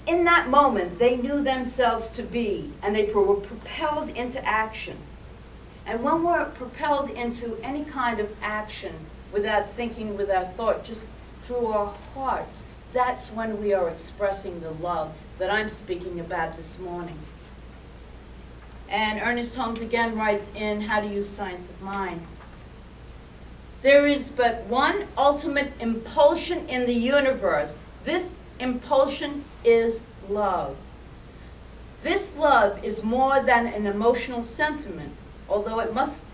in that moment, they knew themselves to be, and they were propelled into action. And when we're propelled into any kind of action without thinking, without thought, just through our hearts, that's when we are expressing the love that I'm speaking about this morning. And Ernest Holmes again writes in How to Use Science of Mind, there is but one ultimate impulsion in the universe. This impulsion is love. This love is more than an emotional sentiment, although it must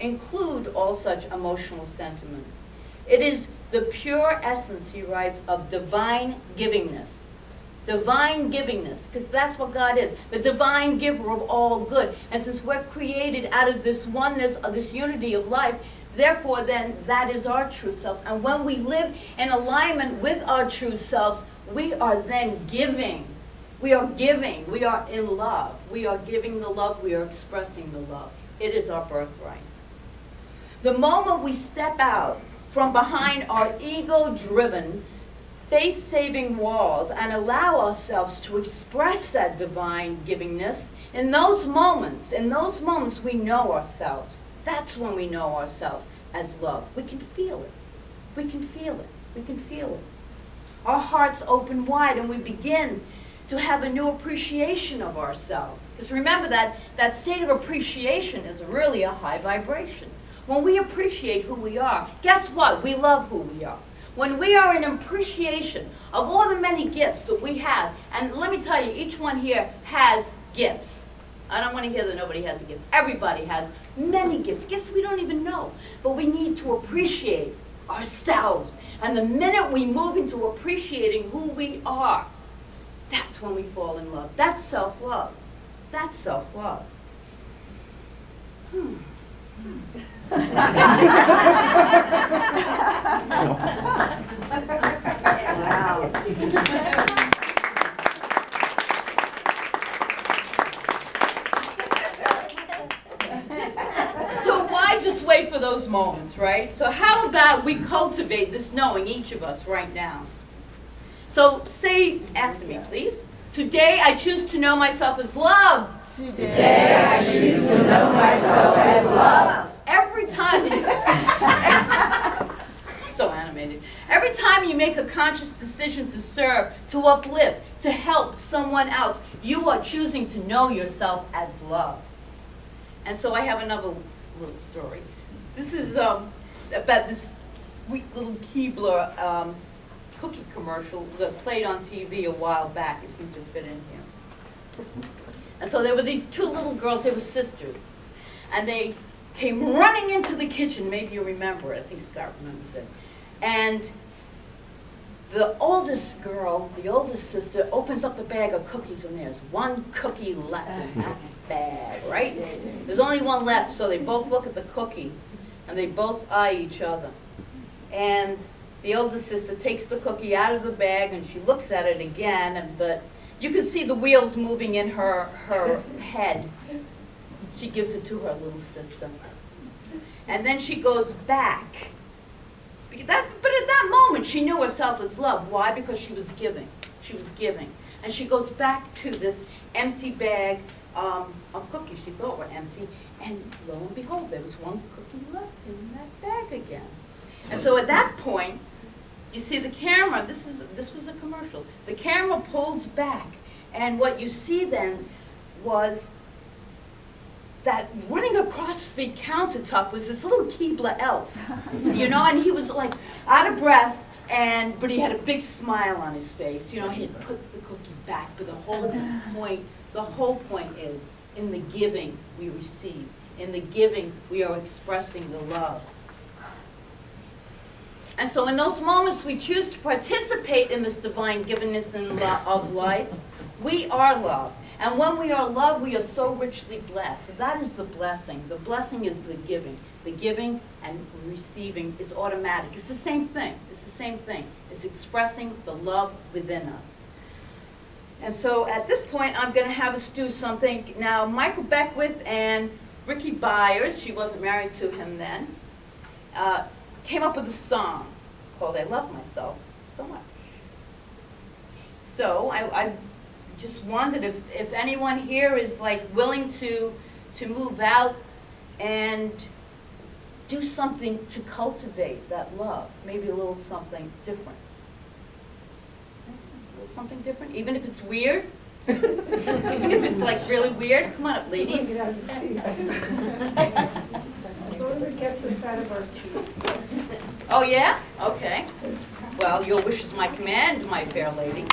include all such emotional sentiments. It is the pure essence, he writes, of divine givingness. Divine givingness, because that's what God is, the divine giver of all good. And since we're created out of this oneness, of this unity of life, therefore then that is our true selves. And when we live in alignment with our true selves, we are then giving. We are giving. We are in love. We are giving the love. We are expressing the love. It is our birthright. The moment we step out from behind our ego-driven, face-saving walls and allow ourselves to express that divine givingness, in those moments we know ourselves. That's when we know ourselves as love. We can feel it. We can feel it. We can feel it. Our hearts open wide and we begin to have a new appreciation of ourselves. Because remember that state of appreciation is really a high vibration. When we appreciate who we are, guess what? We love who we are. When we are in appreciation of all the many gifts that we have, and let me tell you, each one here has gifts. I don't want to hear that nobody has a gift. Everybody has many gifts, gifts we don't even know. But we need to appreciate ourselves. And the minute we move into appreciating who we are, that's when we fall in love. That's self-love. That's self-love. Wow. So why just wait for those moments, right? So how about we cultivate this knowing, each of us right now? So say after me, please. Today I choose to know myself as love. Today I choose to know myself as love. Every time so animated. Every time you make a conscious decision to serve, to uplift, to help someone else, you are choosing to know yourself as love. And so I have another little story. This is about this sweet little Keebler cookie commercial that played on TV a while back. It seemed to fit in here. And so there were these two little girls, they were sisters. And they came running into the kitchen. Maybe you remember it. I think Scott remembers it. And the oldest girl, the oldest sister, opens up the bag of cookies, and there's one cookie left in that bag, right? There's only one left, so they both look at the cookie, and they both eye each other. And the oldest sister takes the cookie out of the bag, and she looks at it again, but you can see the wheels moving in her head. She gives it to her little sister. And then she goes back. But at that moment, she knew herself as love. Why? Because she was giving. She was giving. And she goes back to this empty bag of cookies she thought were empty. And lo and behold, there was one cookie left in that bag again. And so at that point, you see the camera, this was a commercial. The camera pulls back, and what you see then was that running across the countertop was this little Keebler elf, you know, and he was like out of breath, but he had a big smile on his face. You know, he had put the cookie back, but the whole point is, in the giving we receive. In the giving we are expressing the love. And so in those moments we choose to participate in this divine givingness of life. We are love. And when we are love, we are so richly blessed. So that is the blessing. The blessing is the giving. The giving and receiving is automatic. It's the same thing. It's the same thing. It's expressing the love within us. And so at this point, I'm going to have us do something. Now, Michael Beckwith and Ricky Byers, she wasn't married to him then, came up with a song called I Love Myself So Much. So I just wondered if anyone here is like willing to move out and do something to cultivate that love, maybe a little something different. A little something different, even if it's weird. Even if it's like really weird. Come on up, ladies. As long as it gets us out of our seat. Oh, yeah? Okay. Well, your wish is my command, my fair lady.